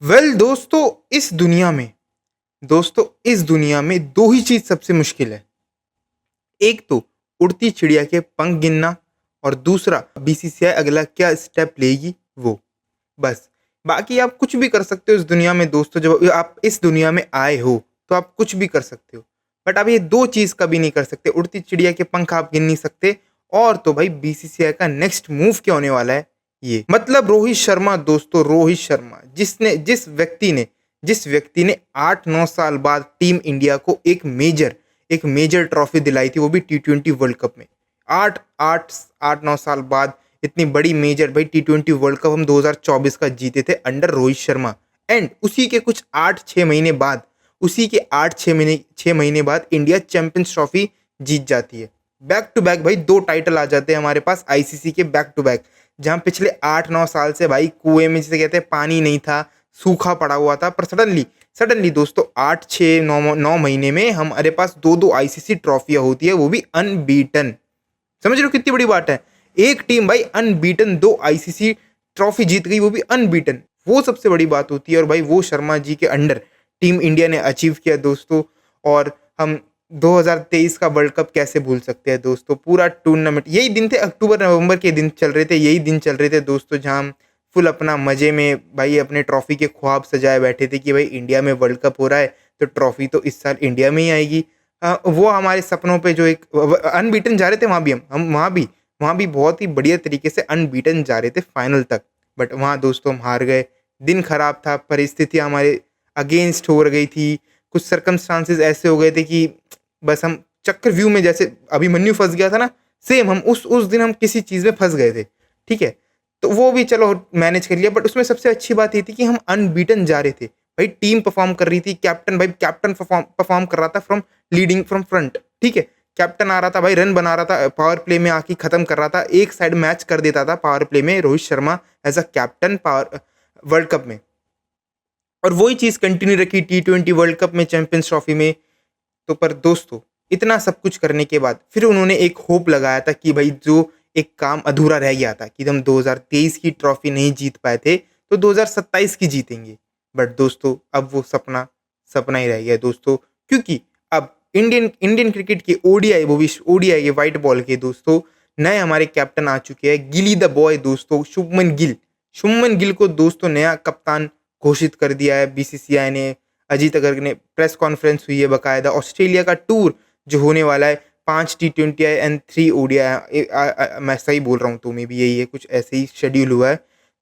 दोस्तों इस दुनिया में दो ही चीज सबसे मुश्किल है। एक तो उड़ती चिड़िया के पंख गिनना और दूसरा बीसीसीआई अगला क्या स्टेप लेगी वो। बस, बाकी आप कुछ भी कर सकते हो इस दुनिया में दोस्तों। जब आप इस दुनिया में आए हो तो आप कुछ भी कर सकते हो, बट आप ये दो चीज कभी नहीं कर सकते। उड़ती चिड़िया के पंख आप गिन नहीं सकते, और तो भाई बीसीसीआई का नेक्स्ट मूव क्या होने वाला है ये। मतलब रोहित शर्मा दोस्तों, रोहित शर्मा जिस व्यक्ति ने 8-9 साल बाद टीम इंडिया को एक मेजर ट्रॉफी दिलाई थी, वो भी T20 वर्ल्ड कप में। 8-9 साल बाद इतनी बड़ी मेजर, भाई T20 वर्ल्ड कप हम 2024 का जीते थे अंडर रोहित शर्मा। एंड उसी के 8-6 महीने बाद इंडिया चैंपियंस ट्रॉफी जीत जाती है। बैक टू बैक भाई दो टाइटल आ जाते हैं हमारे पास आईसीसी के, बैक टू बैक। जहां पिछले 8-9 साल से भाई कुएं में, जिसे कहते हैं, पानी नहीं था, सूखा पड़ा हुआ था, पर सडनली सडनली दोस्तों 8-6-9 महीने में हमारे पास दो दो आईसीसी ट्रॉफियां होती है, वो भी अनबीटन। समझ रहे हो कितनी बड़ी बात है। एक टीम भाई अनबीटन दो आईसीसी ट्रॉफी जीत गई, वो भी अनबीटन। वो सबसे बड़ी बात होती है, और भाई वो शर्मा जी के अंडर टीम इंडिया ने अचीव किया दोस्तों। और हम 2023 का वर्ल्ड कप कैसे भूल सकते हैं दोस्तों। पूरा टूर्नामेंट, यही दिन थे, अक्टूबर नवंबर के दिन चल रहे थे, यही दिन चल रहे थे दोस्तों, जहां हम फुल अपना मजे में भाई अपने ट्रॉफी के ख्वाब सजाए बैठे थे कि भाई इंडिया में वर्ल्ड कप हो रहा है तो ट्रॉफी तो इस साल इंडिया में ही आएगी। वो हमारे सपनों पे जो एक अनबीटन जा रहे थे, वहाँ भी हम वहाँ भी बहुत ही बढ़िया तरीके से अनबीटन जा रहे थे फाइनल तक। बट वहाँ दोस्तों हम हार गए। दिन खराब था, परिस्थितियाँ हमारे अगेंस्ट हो गई थी, कुछ सर्कमस्टांसेस ऐसे हो गए थे कि बस हम चक्कर व्यू में, जैसे अभिमन्यु फंस गया था ना, सेम हम उस दिन हम किसी चीज़ में फंस गए थे। ठीक है, तो वो भी चलो मैनेज कर लिया। बट उसमें सबसे अच्छी बात ये थी कि हम अनबीटन जा रहे थे भाई। टीम परफॉर्म कर रही थी, कैप्टन परफॉर्म कर रहा था फ्रॉम लीडिंग फ्रॉम फ्रंट। ठीक है, कैप्टन आ रहा था भाई, रन बना रहा था, पावर प्ले में आके खत्म कर रहा था, एक साइड मैच कर देता था पावर प्ले में Rohit Sharma as a captain power world cup में। और वही चीज़ कंटिन्यू रखी T20 वर्ल्ड कप में, चैंपियंस ट्रॉफी में। तो पर दोस्तों इतना सब कुछ करने के बाद फिर उन्होंने एक होप लगाया था कि भाई जो एक काम अधूरा रह गया था, कि हम 2023 की ट्रॉफी नहीं जीत पाए थे तो 2027 की जीतेंगे। बट दोस्तों अब वो सपना सपना ही रह गया दोस्तों, क्योंकि अब इंडियन इंडियन क्रिकेट के ओडीआई, वो भी ओडीआई के वाइट बॉल के दोस्तों, नए हमारे कैप्टन आ चुके हैं, गिली द बॉय दोस्तों, शुभमन गिल को दोस्तों नया कप्तान घोषित कर दिया है बीसीसीआई ने। अजीत अगर ने प्रेस कॉन्फ्रेंस हुई है बकायदा। ऑस्ट्रेलिया का टूर जो होने वाला है, 5 T20 एंड 3 ODI, मैं सही बोल रहा हूँ तो मे भी यही है, कुछ ऐसे ही शेड्यूल हुआ है।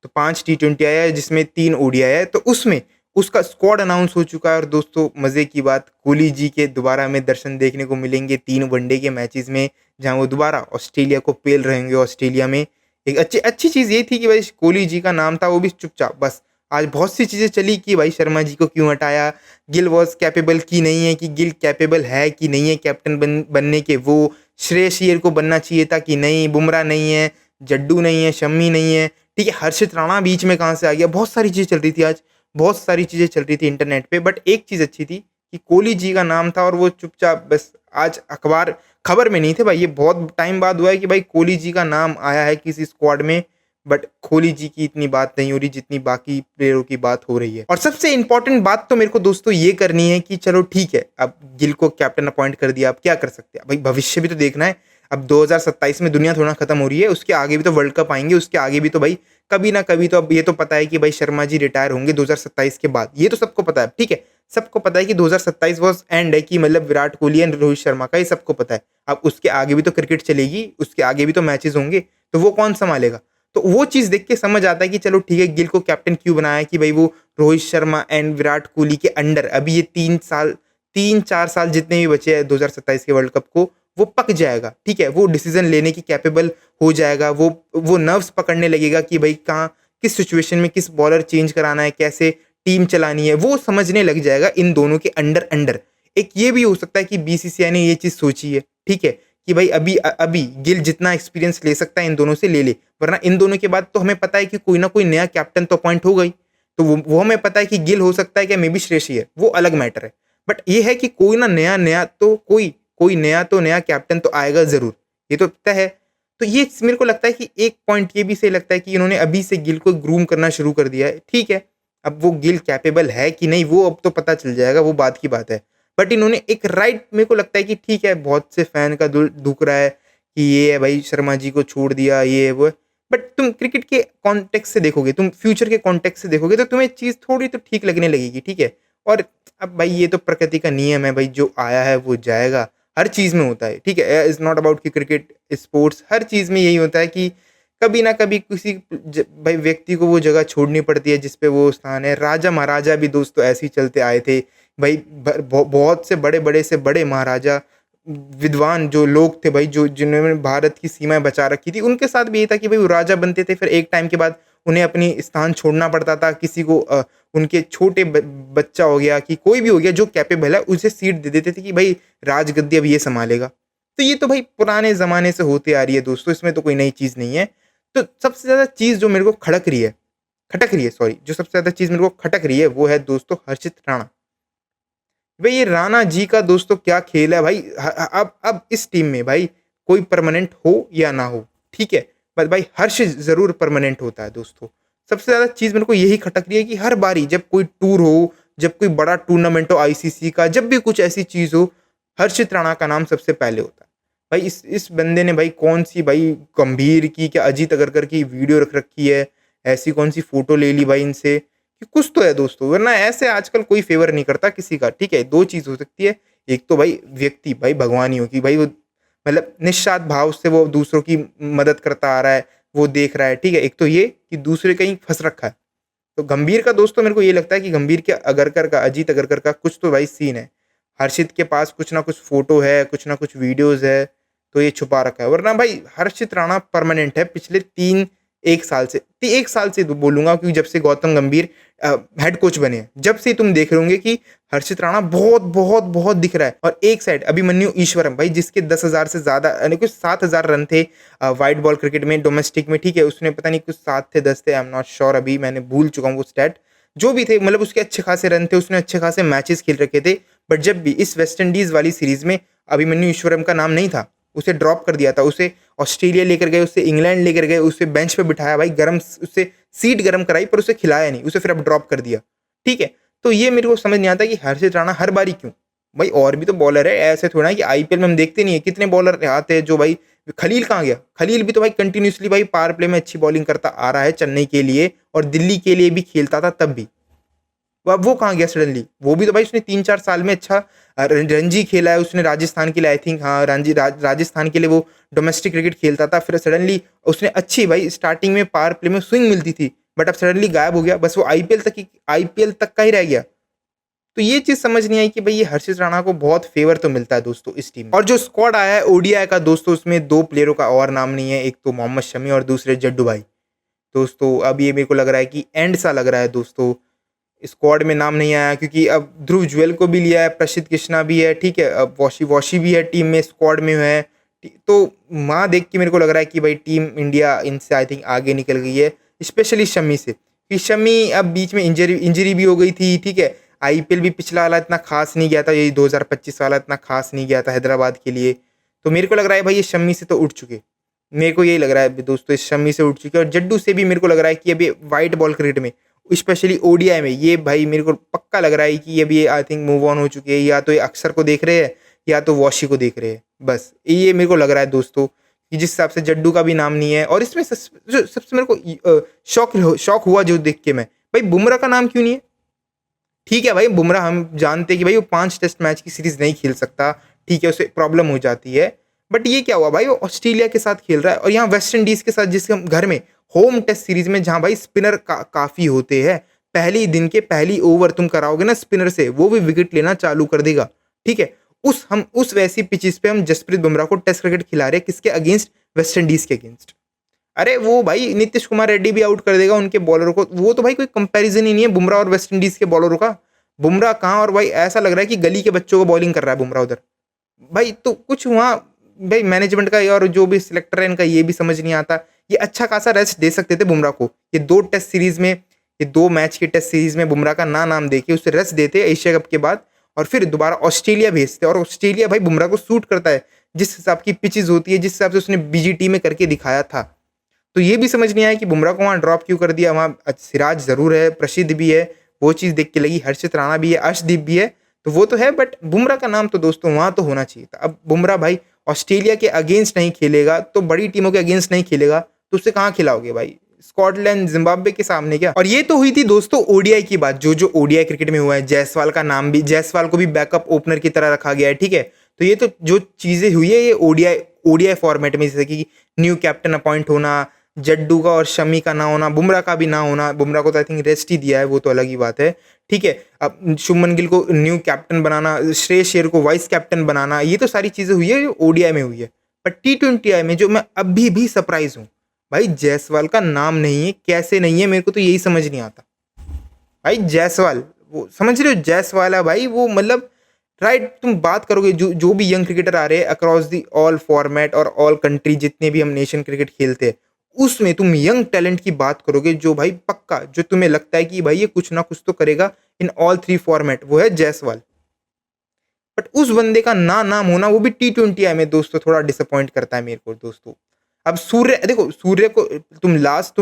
तो 5 T20 है जिसमें 3 ODI है, तो उसमें उसका स्क्वाड अनाउंस हो चुका है। और दोस्तों मज़े की बात, कोहली जी के दोबारा हमें दर्शन देखने को मिलेंगे 3 वनडे के मैचेस में, जहां वो दोबारा ऑस्ट्रेलिया को पेल रहेंगे ऑस्ट्रेलिया में। एक अच्छी अच्छी चीज़ ये थी कि भाई कोहली जी का नाम था, वो भी चुपचाप। बस आज बहुत सी चीज़ें चली कि भाई शर्मा जी को क्यों हटाया, गिल वॉज कैपेबल की नहीं है, कि गिल कैपेबल है कि नहीं है कैप्टन बनने के, वो श्रेयस अय्यर को बनना चाहिए था कि नहीं, बुमराह नहीं है, जड्डू नहीं है, शम्मी नहीं है, ठीक है, हर्षित राणा बीच में कहाँ से आ गया। बहुत सारी चीज़ें चल रही थी आज, बहुत सारी चीज़ें चल रही थी इंटरनेट पे। बट एक चीज़ अच्छी थी कि कोहली जी का नाम था, और वो चुपचाप बस आज अखबार खबर में नहीं थे भाई। ये बहुत टाइम बाद हुआ है कि भाई कोहली जी का नाम आया है किसी स्क्वाड में, बट कोहली जी की इतनी बात नहीं हो रही जितनी बाकी प्लेयरों की बात हो रही है। और सबसे इंपॉर्टेंट बात तो मेरे को दोस्तों ये करनी है कि चलो ठीक है, अब गिल को कैप्टन अपॉइंट कर दिया, अब क्या कर सकते हैं भाई, भविष्य भी तो देखना है। अब 2027 में दुनिया थोड़ा खत्म हो रही है, उसके आगे भी तो वर्ल्ड कप आएंगे, उसके आगे भी तो भाई कभी ना कभी तो, अब ये तो पता है कि भाई शर्मा जी रिटायर होंगे 2027 के बाद, ये तो सबको पता है। ठीक है, सबको पता है कि 2027 वॉज एंड है, कि मतलब विराट कोहली एंड रोहित शर्मा का, ये सबको पता है। अब उसके आगे भी तो क्रिकेट चलेगी, उसके आगे भी तो मैचेस होंगे, तो वो कौन संभालेगा। तो वो चीज़ देख के समझ आता है कि चलो ठीक है, गिल को कैप्टन क्यों बनाया, कि भाई वो रोहित शर्मा एंड विराट कोहली के अंडर अभी ये 3-4 साल जितने भी बचे हैं 2027 के वर्ल्ड कप को, वो पक जाएगा। ठीक है, वो डिसीजन लेने की कैपेबल हो जाएगा, वो नर्व्स पकड़ने लगेगा कि भाई कहाँ किस सिचुएशन में किस बॉलर चेंज कराना है, कैसे टीम चलानी है, वो समझने लग जाएगा इन दोनों के अंडर अंडर। एक ये भी हो सकता है कि बीसीसीआई ने ये चीज़ सोची है, ठीक है, कि भाई अभी गिल जितना एक्सपीरियंस ले सकता है इन दोनों से ले ले, वरना इन दोनों के बाद तो हमें पता है कि कोई ना कोई नया कैप्टन तो अपॉइंट हो गई। तो वो हमें पता है कि गिल हो सकता है कि मे बी श्रेयस अय्यर, वो अलग मैटर है। बट ये है कि कोई ना नया नया तो कोई नया कैप्टन तो आएगा ज़रूर, ये तो तय है। तो ये मेरे को लगता है कि एक पॉइंट ये भी सही लगता है कि इन्होंने अभी से गिल को ग्रूम करना शुरू कर दिया है। ठीक है, अब वो गिल कैपेबल है कि नहीं वो अब तो पता चल जाएगा, वो बात की बात है। बट इन्होंने एक राइट, मेरे को लगता है कि ठीक है, बहुत से फैन का दिल दुख रहा है कि ये है भाई शर्मा जी को छोड़ दिया, ये है वो है। बट तुम क्रिकेट के कॉन्टेक्स्ट से देखोगे, तुम फ्यूचर के कॉन्टेक्स्ट से देखोगे तो तुम्हें चीज़ थोड़ी तो ठीक लगने लगेगी, ठीक है। और अब भाई ये तो प्रकृति का नियम है भाई, जो आया है वो जाएगा, हर चीज़ में होता है, ठीक है। इज़ नॉट अबाउट कि क्रिकेट, स्पोर्ट्स, हर चीज़ में यही होता है कि कभी ना कभी किसी भाई व्यक्ति को वो जगह छोड़नी पड़ती है जिस पे वो स्थान है। राजा महाराजा भी दोस्तों ऐसे ही चलते आए थे भाई। बहुत से बड़े बड़े से बड़े महाराजा, विद्वान जो लोग थे भाई, जो जिन्होंने भारत की सीमाएं बचा रखी थी, उनके साथ भी यही था कि भाई वो राजा बनते थे, फिर एक टाइम के बाद उन्हें अपनी स्थान छोड़ना पड़ता था। किसी को उनके छोटे बच्चा हो गया कि कोई भी हो गया जो कैपेबल है, उसे सीट दे देते थे कि भाई राजगद्दी अब ये संभालेगा। तो ये तो भाई पुराने ज़माने से होते आ रही है दोस्तों, इसमें तो कोई नई चीज़ नहीं है। तो सबसे ज़्यादा चीज़ जो मेरे को खटक रही है सॉरी, जो सबसे ज़्यादा चीज़ मेरे को खटक रही है वो है दोस्तों हर्षित राणा। भाई ये राणा जी का दोस्तों क्या खेल है भाई। अब इस टीम में भाई कोई परमानेंट हो या ना हो, ठीक है, पर भाई हर्ष ज़रूर परमानेंट होता है दोस्तों। सबसे ज़्यादा चीज़ मेरे को यही खटक रही है कि हर बारी जब कोई टूर हो, जब कोई बड़ा टूर्नामेंट हो आईसीसी का, जब भी कुछ ऐसी चीज़ हो, हर्षित राणा का नाम सबसे पहले होता है। भाई इस बंदे ने भाई कौन-सी भाई गंभीर की क्या अजीत अगरकर की वीडियो रख रखी है, ऐसी कौन-सी फ़ोटो ले ली भाई इनसे, कि कुछ तो है दोस्तों, वरना ऐसे आजकल कोई फ़ेवर नहीं करता किसी का, ठीक है। 2 चीज़ हो सकती है, एक तो भाई व्यक्ति भाई भगवान ही हो कि भाई वो मतलब निस्वार्थ भाव से वो दूसरों की मदद करता आ रहा है, वो देख रहा है, ठीक है। एक तो ये कि दूसरे कहीं फँस रखा है। तो गंभीर का दोस्तों मेरे को ये लगता है कि गंभीर के अगरकर का, अजीत अगरकर का कुछ तो भाई सीन है। हर्षित के पास कुछ ना कुछ फ़ोटो है, कुछ ना कुछ वीडियोज़ है, तो ये छुपा रखा है। वरना भाई हर्षित राणा परमानेंट है पिछले 3 1 साल से। 1 साल से तो बोलूँगा, क्योंकि जब से गौतम गंभीर हेड कोच बने हैं, जब से तुम देख रहे होंगे कि हर्षित राणा बहुत, बहुत, बहुत दिख रहा है। और एक साइड अभिमन्यु ईश्वरम भाई, जिसके 10,000 से ज़्यादा यानी कुछ 7,000 रन थे व्हाइट बॉल क्रिकेट में, डोमेस्टिक में, ठीक है। उसने पता नहीं कुछ 7 थे 10 थे, आई एम नॉट श्योर, अभी मैंने भूल चुका हूँ वो स्टैट। जो भी थे मतलब उसके अच्छे खासे रन थे, उसने अच्छे खासे मैचेस खेल रखे थे। बट जब भी इस वेस्ट इंडीज़ वाली सीरीज़ में अभिमन्यु ईश्वरम का नाम नहीं था, उसे ड्रॉप कर दिया था। उसे ऑस्ट्रेलिया लेकर गए, उसे इंग्लैंड लेकर गए, उसे बेंच पे बिठाया भाई, गरम उससे सीट गरम कराई, पर उसे खिलाया नहीं, उसे फिर अब ड्रॉप कर दिया, ठीक है। तो ये मेरे को समझ नहीं आता कि हर्षित राणा हर बारी क्यों? भाई और भी तो बॉलर है, ऐसे थोड़ा है कि आईपीएल में हम देखते नहीं है कितने बॉलर आते हैं जो भाई, खलील कहाँ गया? खलील भी तो भाई कंटिन्यूअसली भाई पावर प्ले में अच्छी बॉलिंग करता आ रहा है चेन्नई के लिए, और दिल्ली के लिए भी खेलता था तब भी। तो अब वो कहाँ गया सडनली? वो भी तो भाई उसने 3-4 साल में अच्छा रणजी खेला है उसने राजस्थान के लिए, आई थिंक हाँ, राजस्थान के लिए वो डोमेस्टिक क्रिकेट खेलता था। फिर सडनली उसने अच्छी भाई स्टार्टिंग में पावर प्ले में स्विंग मिलती थी, बट अब सडनली गायब हो गया। बस वो आईपीएल तक का ही रह गया। तो ये चीज़ समझ नहीं आई कि भाई ये हर्षित राणा को बहुत फेवर तो मिलता है दोस्तों इस टीम में। और जो स्क्वाड आया है ओडीआई का दोस्तों, उसमें 2 प्लेयरों का और नाम नहीं है, एक तो मोहम्मद शमी और दूसरे जड्डू भाई। दोस्तों अब ये मेरे को लग रहा है कि एंड सा लग रहा है दोस्तों। स्क्वाड में नाम नहीं आया क्योंकि अब ध्रुव जुएल को भी लिया है, प्रसिद्ध कृष्णा भी है, ठीक है, अब वॉशी भी है टीम में, स्क्वाड में है। तो वहाँ देख के मेरे को लग रहा है कि भाई टीम इंडिया इनसे आई थिंक आगे निकल गई है, स्पेशली शमी से, कि शमी अब बीच में इंजरी भी हो गई थी, ठीक है। आईपीएल भी पिछला वाला इतना खास नहीं गया था, यही 2025 वाला इतना खास नहीं गया था हैदराबाद के लिए। तो मेरे को लग रहा है भाई ये शमी से तो उठ चुके, मेरे को यही लग रहा है दोस्तों, इस शमी से उठ चुके। और जड्डू से भी मेरे को लग रहा है कि अभी वाइट बॉल क्रिकेट में, स्पेशली ओडीआई में, ये भाई मेरे को पक्का लग रहा है कि ये आई थिंक मूव ऑन हो चुके हैं। या तो ये अक्षर को देख रहे हैं या तो वॉशी को देख रहे हैं, बस ये मेरे को लग रहा है दोस्तों, कि जिस हिसाब से जड्डू का भी नाम नहीं है। और इसमें सबसे मेरे को शौक हुआ जो देख के, मैं भाई बुमराह का नाम क्यों नहीं है? ठीक है भाई, बुमराह हम जानते हैं कि भाई वो 5 टेस्ट मैच की सीरीज नहीं खेल सकता, ठीक है, उसे प्रॉब्लम हो जाती है। बट ये क्या हुआ भाई, वो ऑस्ट्रेलिया के साथ खेल रहा है और यहाँ वेस्ट इंडीज के साथ, जिसके घर में होम टेस्ट सीरीज में, जहाँ भाई स्पिनर काफ़ी होते हैं, पहले ही दिन के पहली ओवर तुम कराओगे ना स्पिनर से, वो भी विकेट लेना चालू कर देगा, ठीक है। उस वैसी पिचेस पे हम जसप्रीत बुमराह को टेस्ट क्रिकेट खिला रहे हैं, किसके अगेंस्ट? वेस्ट इंडीज के अगेंस्ट। अरे वो भाई नीतीश कुमार रेड्डी भी आउट कर देगा उनके बॉलरों को, वो तो भाई कोई कंपैरिजन ही नहीं है बुमराह और वेस्ट इंडीज के बॉलरों का। बुमराह कहाँ, और भाई ऐसा लग रहा है कि गली के बच्चों को बॉलिंग कर रहा है बुमराह उधर भाई। तो कुछ वहाँ भाई मैनेजमेंट का और जो भी सिलेक्टर है इनका ये भी समझ नहीं आता। ये अच्छा खासा रेस्ट दे सकते थे बुमराह को, ये 2 टेस्ट सीरीज में, ये 2 मैच की टेस्ट सीरीज में बुमराह का नाम देके उसे रेस्ट देते एशिया कप के बाद, और फिर दोबारा ऑस्ट्रेलिया भेजते। और ऑस्ट्रेलिया भाई बुमराह को सूट करता है, जिस हिसाब की पिचेस होती है, जिस हिसाब से उसने बीजीटी में करके दिखाया था। तो ये भी समझ नहीं आया कि बुमराह को वहाँ ड्रॉप क्यों कर दिया। वहाँ सिराज ज़रूर है, प्रसिद्ध भी है, वो चीज़ देख के लगी, हर्षित राणा भी है, अर्शदीप भी है, तो वो तो है, बट बुमराह का नाम तो दोस्तों वहाँ तो होना चाहिए था। अब बुमराह भाई ऑस्ट्रेलिया के अगेंस्ट नहीं खेलेगा, तो बड़ी टीमों के अगेंस्ट नहीं खेलेगा, तो उससे कहाँ खिलाओगे भाई? स्कॉटलैंड, जिम्बाब्वे के सामने क्या? और ये तो हुई थी दोस्तों ओडीआई की बात, जो ओडीआई क्रिकेट में हुआ है। जायसवाल का नाम भी, जायसवाल को भी बैकअप ओपनर की तरह रखा गया है, ठीक है। तो ये तो जो चीज़ें हुई है ये ओडीआई फॉर्मेट में, जैसे कि न्यू कैप्टन अपॉइंट होना, जड्डू का और शमी का ना होना, बुमराह का भी ना होना। बुमराह को तो आई थिंक रेस्ट ही दिया है, वो तो अलग ही बात है, ठीक है। अब शुभमन गिल को न्यू कैप्टन बनाना, श्रेयस अय्यर को वाइस कैप्टन बनाना, ये तो सारी चीज़ें हुई है जो ओडीआई में हुई है। पर T20I में जो मैं अभी भी सरप्राइज हूँ भाई, जायसवाल का नाम नहीं है, कैसे नहीं है, मेरे को तो यही समझ नहीं आता भाई। जायसवाल, वो समझ रहे हो, जायसवाल है भाई, वो मतलब राइट। तुम बात करोगे जो जो भी यंग क्रिकेटर आ रहे हैं अक्रॉस दी ऑल फॉर्मेट और ऑल कंट्री, जितने भी हम नेशन क्रिकेट खेलते हैं, उसमें तुम यंग टैलेंट की बात करोगे जो भाई पक्का, जो तुम्हें लगता है कि भाई ये कुछ ना कुछ तो करेगा इन ऑल 3 फॉर्मेट, वो है जायसवाल। बट उस बंदे का ना नाम होना, वो भी T20I में दोस्तों, थोड़ा डिसअपॉइंट करता है मेरे को दोस्तों। अब सूर्य, देखो सूर्य को तुम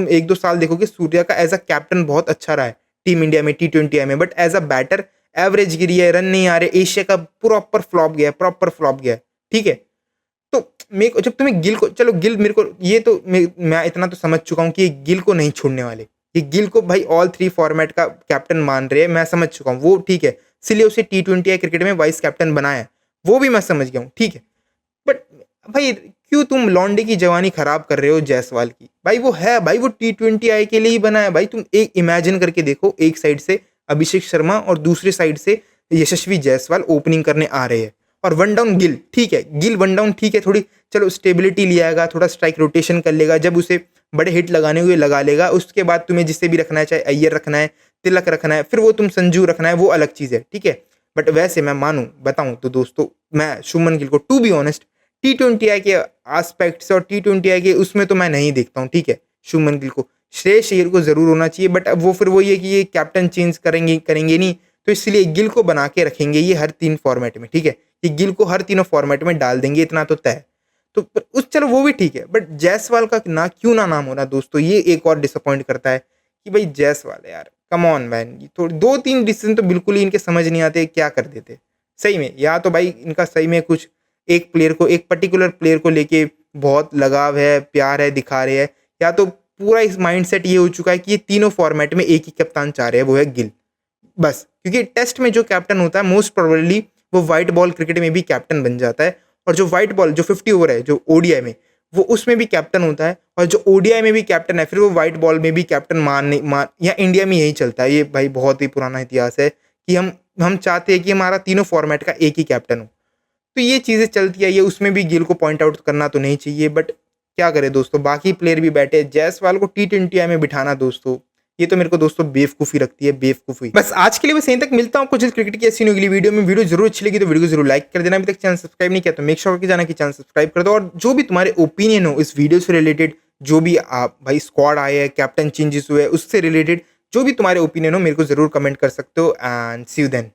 1-2 साल देखोगे, सूर्य का एज अ कैप्टन बहुत अच्छा रहा है टीम इंडिया में T20I में, but as a batter average गिरी है, रन नहीं आ रहे, एशिया का प्रॉपर फ्लॉप गया, प्रॉपर फ्लॉप गया, ठीक है। तो मेरे को, जब तुम्हें गिल को, चलो गिल मेरे को, ये तो मैं इतना तो समझ चुका हूँ कि ये गिल को नहीं छोड़ने वाले, ये गिल को भाई ऑल 3 फॉर्मेट का कैप्टन मान रहे हैं, मैं समझ चुका हूँ, वो ठीक है। इसलिए उसे T20I क्रिकेट में वाइस कैप्टन बनाया है, वो भी मैं समझ गया हूँ, ठीक है। बट भाई क्यों तुम लॉन्डे की जवानी खराब कर रहे हो जायसवाल की? भाई वो है भाई, वो T20I के लिए ही बना है भाई। तुम एक इमेजिन करके देखो, एक साइड से अभिषेक शर्मा और दूसरी साइड से यशस्वी जायसवाल ओपनिंग करने आ रहे हैं, और वन डाउन गिल, ठीक है, गिल वन डाउन ठीक है, थोड़ी चलो स्टेबिलिटी ले आएगा, थोड़ा स्ट्राइक रोटेशन कर लेगा, जब उसे बड़े हिट लगाने हुए लगा लेगा। उसके बाद तुम्हें जिससे भी रखना है, चाहे अय्यर रखना है, तिलक रखना है, फिर वो तुम संजू रखना है, वो अलग चीज़ है, ठीक है। बट वैसे मैं मानूं, बताऊं तो दोस्तों, मैं शुभमन गिल को टू बी ऑनेस्ट T20I के एस्पेक्ट और T20I के उसमें तो मैं नहीं देखता हूँ, ठीक है। शुभमन गिल को, श्रेयस अय्यर को जरूर होना चाहिए, बट अब वो फिर वही है कि ये कैप्टन चेंज करेंगे नहीं, तो इसलिए गिल को बना के रखेंगे ये हर 3 फॉर्मेट में, ठीक है। ये गिल को हर तीनों फॉर्मेट में डाल देंगे, इतना तो तय है। तो उस, चलो वो भी ठीक है, बट जायसवाल का ना क्यों ना नाम होना दोस्तों, ये एक और डिसअपॉइंट करता है कि भाई जायसवाल है यार, कम ऑन मैन। थोड़ी 2-3 डिसीजन तो बिल्कुल ही इनके समझ नहीं आते, क्या कर देते सही में। या तो भाई इनका सही में कुछ एक प्लेयर को, एक पर्टिकुलर प्लेयर को लेके बहुत लगाव है, प्यार है, दिखा रहे हैं, या तो पूरा इस माइंडसेट ये हो चुका है कि ये तीनों फॉर्मेट में एक ही कप्तान चाह रहे हैं, वो है गिल, बस। क्योंकि टेस्ट में जो कैप्टन होता है मोस्ट प्रोबेबली वो व्हाइट बॉल क्रिकेट में भी कैप्टन बन जाता है, और जो व्हाइट बॉल जो 50 ओवर है जो ओडीआई में, वो उसमें भी कैप्टन होता है, और जो ओडीआई में भी कैप्टन है, फिर वो व्हाइट बॉल में भी कैप्टन मान, या इंडिया में यही चलता है, ये भाई बहुत ही पुराना इतिहास है कि हम चाहते हैं कि हमारा तीनों फॉर्मेट का एक ही कैप्टन हो। तो ये चीज़ें चलती है, ये उसमें भी गिल को पॉइंट आउट करना तो नहीं चाहिए, बट क्या करें दोस्तों, बाकी प्लेयर भी बैठे। जायसवाल को T20I में बिठाना दोस्तों, ये तो मेरे को दोस्तों बेवकूफ़ी लगती है, बेवकूफ़ी। बस आज के लिए बस यहीं तक, मिलता हूँ कुछ क्रिकेट की ऐसी अगली वीडियो में। वीडियो जरूर अच्छी लगी तो वीडियो को जरूर लाइक कर देना, अभी तक चैनल सब्सक्राइब नहीं किया तो मेक श्योर करके जाना कि चैनल सब्सक्राइब कर दो। और जो भी तुम्हारे ओपिनियन हो इस वीडियो से रिलेटेड, जो भी आप भाई स्क्वाड आए हैं, कैप्टन चेंजेस हुए, उससे रिलेटेड जो भी तुम्हारे ओपिनियन हो, मेरे को जरूर कमेंट कर सकते हो। And see you then.